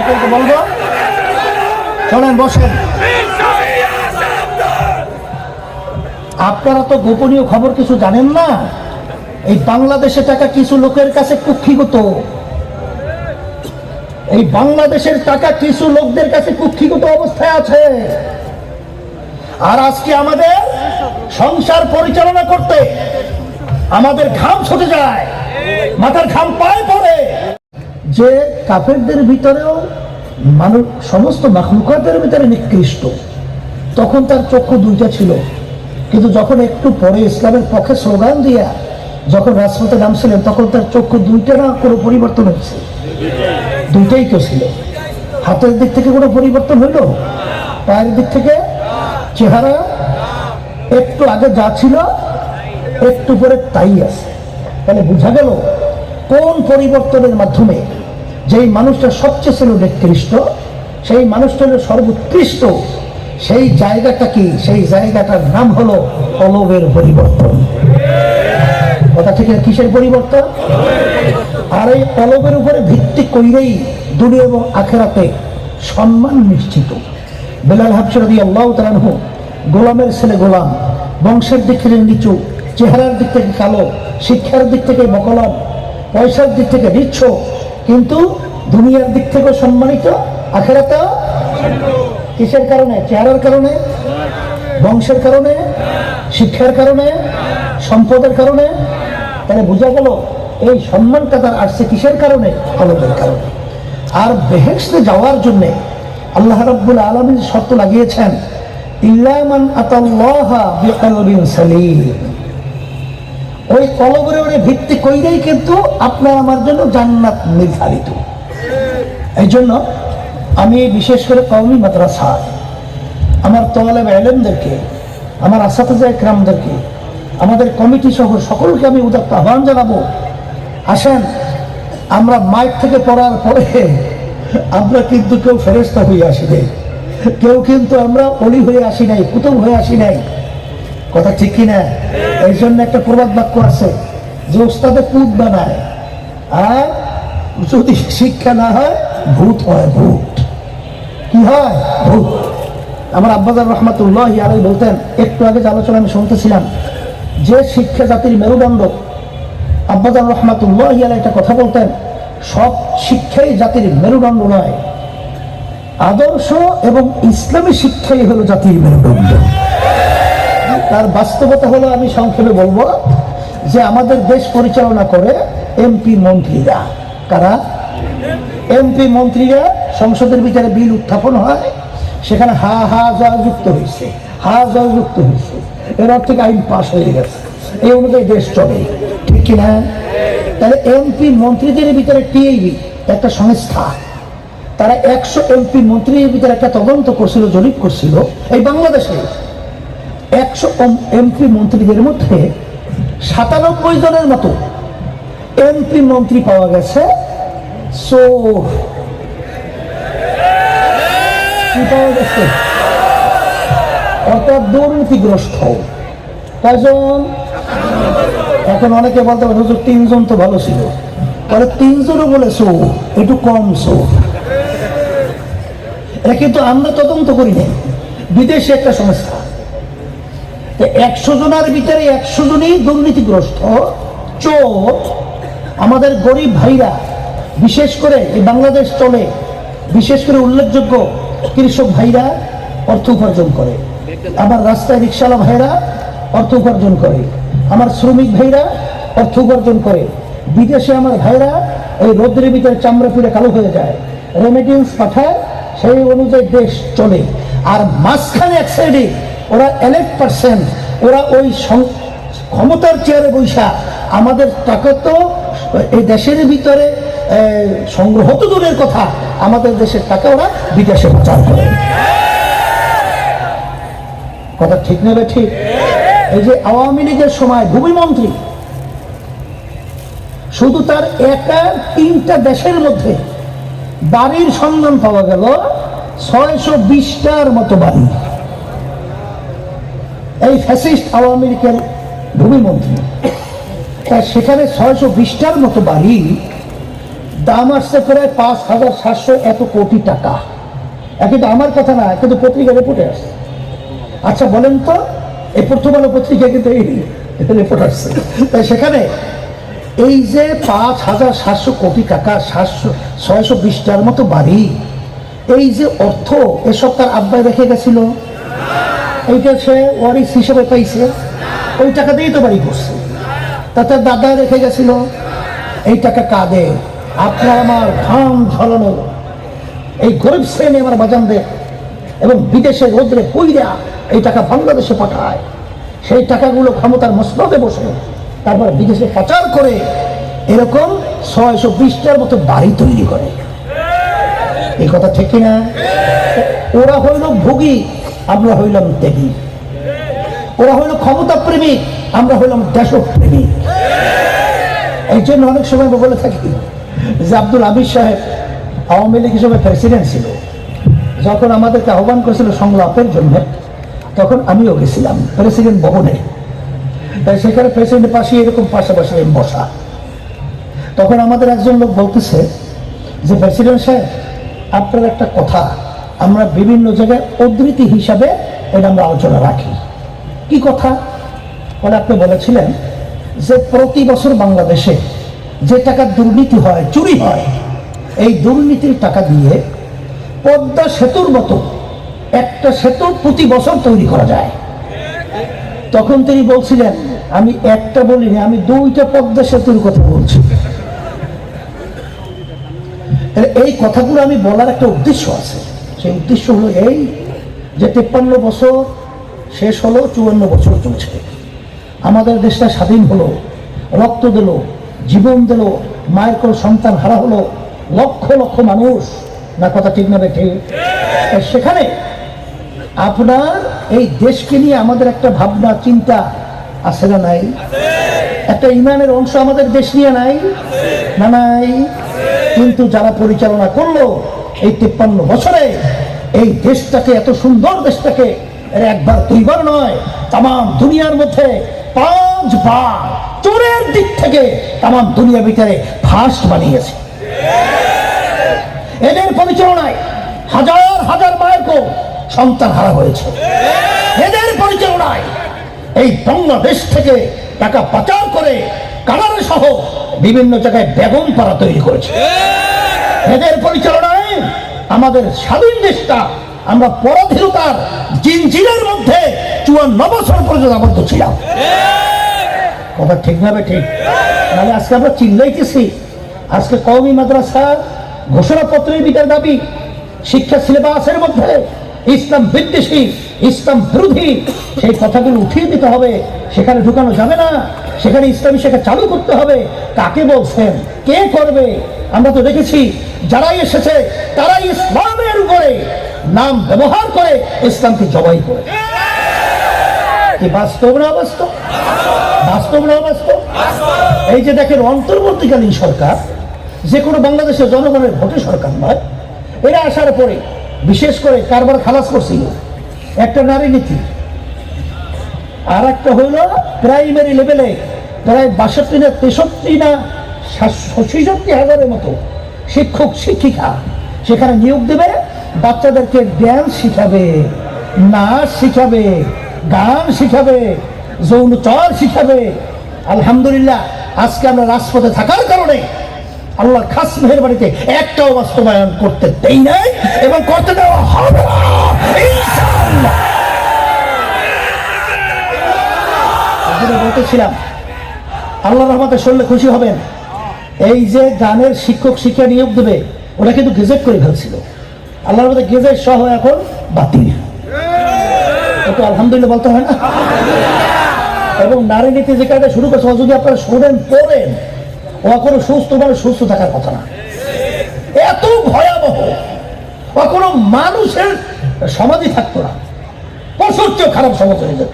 আপনাকে বলবো, চলেন বসেন। আপনারা তো গোপনীয় খবর কিছু জানেন না। এই বাংলাদেশে টাকা কিছু লোকের কাছে কুক্ষিগত, এই বাংলাদেশের টাকা কিছু লোকদের কাছে কুক্ষিগত অবস্থায় আছে। আর আজকে আমাদের সংসার পরিচালনা করতে আমাদের ঘাম ছুটে যায়, মাথার ঘাম পায়ে পড়ে। যে কাফেরদের ভিতরেও মানুষ সমস্ত মাখলুকাতের ভিতরে নিকৃষ্ট, তখন তার চক্ষু দুইটা ছিল, কিন্তু যখন একটু পরে ইসলামের পক্ষে স্লোগান দিয়া যখন রাজপথে নামছিলেন, তখন তার চক্ষু দুইটা না কোনো পরিবর্তন হচ্ছে, দুইটাই তো ছিল। হাতের দিক থেকে কোনো পরিবর্তন হইল, পায়ের দিক থেকে চেহারা একটু আগে যা ছিল একটু পরে তাই আছে। তাহলে বোঝা গেল কোন পরিবর্তনের মাধ্যমে যেই মানুষটা সবচেয়ে ছিল নিকৃষ্ট, সেই মানুষটা হলো সর্বোৎকৃষ্ট। সেই জায়গাটা কি? সেই জায়গাটার নাম হলো কলবের পরিবর্তন। কথা ঠিক? কিসের পরিবর্তন? আর এই কলবের উপরে ভিত্তি করেই দুনিয়া এবং আখেরাতে সম্মান নিশ্চিত। বেলাল হাবশী রাদিয়াল্লাহু তাআলা আনহু গোলামের ছেলে গোলাম, বংশের দিক থেকে নিচু, চেহারার দিক থেকে কালো, শিক্ষার দিক থেকে বকলম, পয়সার দিক থেকে নিচ্ছ, কিন্তু দুনিয়ার দিক থেকে সম্মানিত, আখেরাতে কিসের কারণে? চেহারার কারণে, বংশের কারণে, শিক্ষার কারণে, সম্পদের কারণে। তাহলে বোঝা গেল এই সম্মানটা তার আসছে কিসের কারণে? কলবের কারণে। আর বেহেশতে যাওয়ার জন্য আল্লাহ রাব্বুল আলামিন শর্ত লাগিয়েছেন, ইল্লা মান আতাল্লাহা বিকলবিন সালিম। ওই কলবের উপরে ভিত্তি কইরেই কিন্তু আপনার আমার জন্য জান্নাত নির্ধারিত। এই জন্য আমি বিশেষ করে কওমি মাদ্রাসা, আমার তালেব ইলমদেরকে, আমার আসাতিজা ইকরামদেরকে, আমাদের কমিটি সহ সকলকে আমি উদাত্ত আহ্বান জানাবো, আসেন আমরা মাইক থেকে পড়ার পরে আমরা কিন্তু কেউ ফেরেশতা হয়ে আসি নাই, কেউ কিন্তু আমরা অলি হয়ে আসি নাই, কুতুব হয়ে আসি নাই। কথা ঠিক কিনা? এই জন্য একটা প্রবাদ বাক্য আছে যে ওস্তাদে পুত বানায়, আর যদি শিক্ষা না হয় ভূত হয়। ভূত কি হয়? ভূত। আমার আব্বাজান রহমাতুল্লাহি আলাইহি বলতেন, একটু আগে যে আলোচনা আমি শুনতেছিলাম, যে শিক্ষা জাতির মেরুদণ্ড, আব্বাজান রহমাতুল্লাহি আলাইহি একটা কথা বলতেন, সব শিক্ষাই জাতির মেরুদণ্ড নয়, আদর্শ এবং ইসলামী শিক্ষাই হলো জাতির মেরুদণ্ড। তার বাস্তবতা হলো, আমি সংক্ষেপে বলবো যে আমাদের দেশ পরিচালনা করে এমপি মন্ত্রীরা। কারা? এমপি মন্ত্রীরা। সংসদের ভিতরে বিল উত্থাপন হয়, সেখানে হা হা যা যুক্ত হয়েছে, হা যা যুক্ত হয়েছে, এর অর্থ থেকে আইন পাশ হয়ে গেছে, এই অনুযায়ী দেশ চলে, ঠিক কিনা? তাহলে এমপি মন্ত্রীদের ভিতরে টিআইবি একটা সংস্থা, তারা 100 এমপি মন্ত্রীর ভিতরে একটা তদন্ত করছিল, জরিপ করছিল। এই বাংলাদেশে 100 এমপি মন্ত্রীদের মধ্যে 97 জনের মতো এমপি মন্ত্রী পাওয়া গেছে চোর। কি পাওয়া গেছে? অর্থাৎ দুর্নীতিগ্রস্ত। কয়জন? এখন অনেকে বলতে পারে হুজুর 3 জন তো ভালো ছিল, পরে 3 জনও বলে চোর, একটু কম চোর। এটা কিন্তু আমরা তদন্ত করি নাই, বিদেশে একটা সংস্থা। 100 জনের ভিতরে 100 জনই দুর্নীতিগ্রস্ত, চোর। আমাদের গরিব ভাইরা, বিশেষ করে এই বাংলাদেশ চলে, বিশেষ করে উল্লেখযোগ্য কৃষক ভাইরা অর্থ উপার্জন করে, আমার রাস্তায় রিক্সাওয়ালা ভাইরা অর্থ উপার্জন করে, আমার শ্রমিক ভাইরা অর্থ উপার্জন করে। বিদেশে আমার ভাইরা এই রোদ্রের ভিতরে চামড়া পুড়ে কালো হয়ে যায়, রেমিটেন্স পাঠায়, সেই অনুযায়ী দেশ চলে। আর মাঝখানে এক সাইডে ওরা 1% ওরা ওই ক্ষমতার চেয়ারে বৈশা আমাদের টাকা তো এই দেশের ভিতরে সংগ্রহ তো দূরের কথা, আমাদের দেশের টাকা ওরা বিদেশে পাচার করে। কথা ঠিক নেবে? ঠিক। এই যে আওয়ামী লীগের সময় ভূমিমন্ত্রী, শুধু তার একা 3টা দেশের মধ্যে বাড়ির সন্ধান পাওয়া গেল 620টার মতো বাড়ি। এই ফ্যাসিস্ট আওয়ামী লীগের ভূমিমন্ত্রী, সেখানে 620টার মতো বাড়ি দাম আসছে প্রায় 5,700 এত কোটি টাকা। কিন্তু আমার কথা না, কিন্তু পত্রিকা রিপোর্টে আসছে। আচ্ছা বলেন তো, এই প্রথম আলো পত্রিকা কিন্তু এই রিপোর্ট আসছে, তাই সেখানে এই যে 5,700 কোটি টাকা, 620টার মতো বাড়ি, এই যে অর্থ, এসব তার আব্বাই রেখে গেছিল, এইটা সে ওয়ারিস হিসেবে পাইছে, ওই টাকা দিয়েই তো বাড়ি করছে। তার দাদা রেখে গেছিল, এই টাকা কাঁদে আপনার আমার ঘাম ঝরানো এই গরিব শ্রেণী আমার বাজানদের, এবং বিদেশে রোদ্রে পইরা এই টাকা বাংলাদেশে পাঠায়। সেই টাকাগুলো ক্ষমতার মসনদে বসে তারপর বিদেশে পাচার করে এরকম 620টার মতো বাড়ি তৈরি করে। এই কথা ঠিক কিনা? ওরা হইল ভোগী, আমরা হইলাম ত্যাগী। ওরা হইল ক্ষমতা প্রেমিক, আমরা হইলাম দেশপ্রেমিক। এই জন্য অনেক সময় বলে থাকি যে আব্দুল হামিদ সাহেব আওয়ামী লীগ হিসেবে প্রেসিডেন্ট ছিল, যখন আমাদেরকে আহ্বান করেছিল সংলাপের জন্য, তখন আমিও গেছিলাম প্রেসিডেন্ট ভবনে। তাই সেখানে প্রেসিডেন্টের পাশে এরকম পাশাপাশি বসা। তখন আমাদের একজন লোক বলতেছে যে প্রেসিডেন্ট সাহেব, আপনার একটা কথা আমরা বিভিন্ন জায়গায় উদ্ধৃতি হিসাবে এটা আমরা আলোচনা রাখি। কি কথা? বলে আপনি বলেছিলেন যে প্রতি বছর বাংলাদেশে যে টাকা দুর্নীতি হয়, চুরি হয়, এই দুর্নীতির টাকা দিয়ে পদ্মা সেতুর মতো একটা সেতু প্রতি বছর তৈরি করা যায়। তখন তিনি বলছিলেন, আমি একটা বলিনি, আমি 2টা পদ্মা সেতুর কথা বলছি। এই কথাগুলো আমি বলার একটা উদ্দেশ্য আছে। সেই উদ্দেশ্য হলো এই যে 53 বছর শেষ হলো, 54 বছর চলছে। আমাদের দেশটা স্বাধীন হলো, রক্ত দিল, জীবন দিল, মায়ের কোল সন্তান হারা হলো লক্ষ লক্ষ মানুষ, না কথা ঠিক না বেঠে? সেখানে আপনার এই দেশকে নিয়ে আমাদের একটা ভাবনা চিন্তা আছে না নাই? একটা ইমানের অংশ আমাদের দেশ নিয়ে নাই না নাই? কিন্তু যারা পরিচালনা করলো এই 53 বছরে এই দেশটাকে, এত সুন্দর দেশটাকে, এর একবার দুইবার নয়, তাম দুনিয়ার মধ্যে 5 বার চোরের দিক থেকে তাম দুনিয়ার ভিতরে ফার্স্ট বানিয়েছে। এদের পরিচালনায় হাজার হাজার মায়ের কোল সন্তান হারা হয়েছে। এদের পরিচালনায় এই বাংলাদেশ থেকে টাকা পাচার করে কানাডা সহ বিভিন্ন জায়গায় বেগম পাড়া তৈরি করেছে। এদের পরিচালনায় আমাদের স্বাধীন দেশটা আমরা পরাধীনতার জিনজিরের মধ্যে 54 বছর পর্যন্ত আবদ্ধ ছিলাম। কথা ঠিক না ঠিক? মানে আজকে আমরা চিল্লাইতেছি, আজকে কওমি মাদ্রাসা ঘোষণাপত্রের বিচার দাবি, শিক্ষা সিলেবাসের মধ্যে ইসলাম বিদ্বেষী, ইসলাম বিরোধী সেই কথাগুলো উঠিয়ে দিতে হবে। সেখানে ঢুকানো যাবে না, সেখানে ইসলামী শিক্ষা চালু করতে হবে। কাকে বলছেন? কে করবে? আমরা তো দেখেছি যারাই এসেছে তারাই ইসলামের উপরে নাম ব্যবহার করে ইসলামকে জবাই করে। কি বাস্তব না বাস্তব? বাস্তব না বাস্তব? এই যে দেখেন, অন্তর্বর্তীকালীন সরকার যে কোনো বাংলাদেশের জনগণের ভোটে সরকার নয়, এরা আসার পরে বিশেষ করে কারবার খালাস করছিল একটা নারী নীতি, আর একটা হইল প্রাইমারি লেভেলে প্রায় 62 না 63 না 66,000 মতো শিক্ষক শিক্ষিকা সেখানে নিয়োগ দেবে। বাচ্চাদেরকে ড্যান্স শিখাবে, নাচ শিখাবে, গান শিখাবে, যৌনচর শিখাবে। আলহামদুলিল্লাহ, আজকে আমরা রাজপথে থাকার কারণে আল্লাহর খাস মেহেরবানিতে একটাও বাস্তবায়ন করতে দেই নাই এবং করতে দেওয়া হবে না ইনশাআল্লাহ। বলতেছিলাম আল্লাহর রহমতে শুনলে খুশি হবেন, এই যে গানের শিক্ষক শিক্ষা নিয়োগ দেবে ওরা কিন্তু গেজেট করে ফেলছিল। আল্লাহর রহমতে গেজেট সহ এখন বাতিল। একটু আলহামদুলিল্লাহ বলতে হয় না? এবং নারী নীতি যে কাজটা শুরু করছে, যদি আপনারা শোনেন পড়েন, ও কোনো সুস্থ মানুষ সুস্থ থাকার কথা না। এত ভয়াবহ, ও কোনো মানুষের সমাধি থাকতো না, প্রচুর খারাপ সমাজ হয়ে যেত।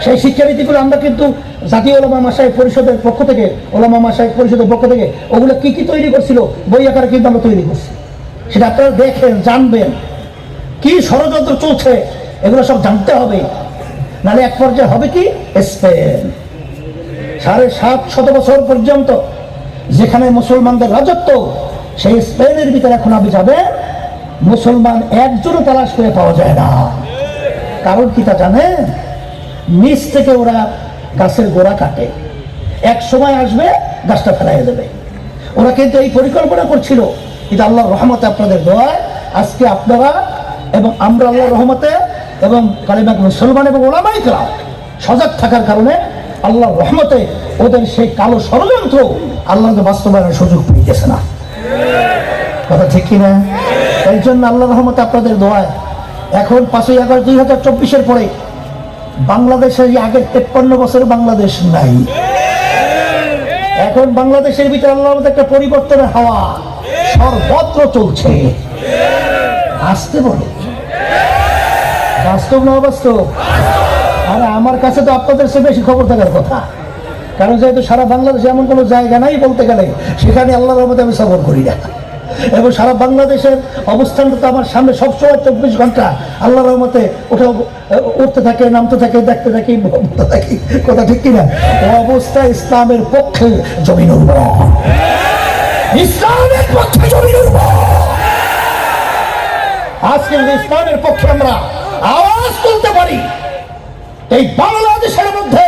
সেই শিক্ষানীতিগুলো আমরা কিন্তু জাতীয় ওলামা মাশায়েখ পরিষদের পক্ষ থেকে, ওলামা মাশায়েখ পরিষদের পক্ষ থেকে ওগুলো কি কি তৈরি করছিল বই আকারে কিন্তু আমরা তৈরি করছি। সেটা আপনারা দেখেন, জানবেন কি ষড়যন্ত্র চলছে, এগুলো সব জানতে হবে। নাহলে এক পর্যায়ে হবে কি, স্পেন 750 বছর পর্যন্ত যেখানে মুসলমানদের রাজত্ব, সেই স্পেনের ভিতরে এখন আপনি যাবে, মুসলমান একজনও তালাশ করে পাওয়া যায় না। কারণ কি তা জানেন? নিচ থেকে ওরা গাছের গোড়া কাটে, এক সময় আসবে গাছটা ফেলাই দেবে। ওরা কিন্তু এই পরিকল্পনা করছিল, কিন্তু আল্লাহর রহমতে, আপনাদের দোয়ায় আজকে আপনারা এবং আমরা আল্লাহর রহমতে এবং কালিমা মুসলমান এবং ওলামাই কেরাম সজাগ থাকার কারণে আল্লাহর রহমতে ওদের সেই কালো ষড়যন্ত্র আল্লাহকে বাস্তবায়নের সুযোগ পেয়েছে না। কথা ঠিক কিনা? এই জন্য আল্লাহর রহমতে আপনাদের দোয়ায় এখন 5ই আগস্ট 2024-এর পরে বাংলাদেশের আগের 53 বছর বাংলাদেশ নাই। এখন বাংলাদেশের ভিতরে আল্লাহর মধ্যে একটা পরিবর্তনের হাওয়া সর্বত্র চলছে। আসতে বলে বাস্তব না অবাস্তব? আর আমার কাছে তো আপনাদের চেয়ে বেশি খবর থাকার কথা, কারণ যেহেতু সারা বাংলাদেশে এমন কোনো জায়গা নাই বলতে গেলে সেখানে আল্লাহর রহমতে আমি সফর করি না, এবং সারা বাংলাদেশের অবস্থানটা তো আমার সামনে সবসময় 24 ঘন্টা আল্লাহর রহমতে উঠতে থাকে, নামতে থাকে, দেখতে থাকি, বলতে থাকি। কথা ঠিক কিনা? ও অবস্থা ইসলামের পক্ষে জমিন উর্বর, ইসলামের পক্ষে জমিন উর্বর। আজকে ইসলামের পক্ষে আমরা আওয়াজ তুলতে পারি, এই বাংলাদেশের মধ্যে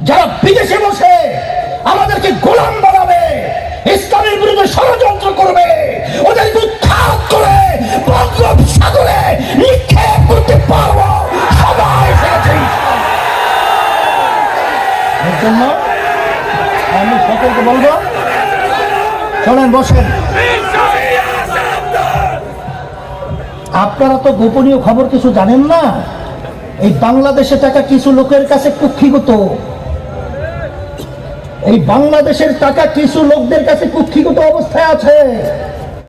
যারা বিদেশে বসে আমাদেরকে গোলাম বানাবে, ইসলামের বিরুদ্ধে ষড়যন্ত্র করবে, ওদেরকে উৎখাত করে বঙ্গোপসাগরে নিক্ষেপ করতে পারবো সবাই। এর জন্য আমি সকলকে বলবো, চলেন বসেন। আপনারা তো গোপনীয় খবর কিছু জানেন না। এই বাংলাদেশে টাকা কিছু লোকের কাছে কুক্ষিগত, এই বাংলাদেশের টাকা কিছু লোকদের কাছে কুক্ষিগত অবস্থায় আছে।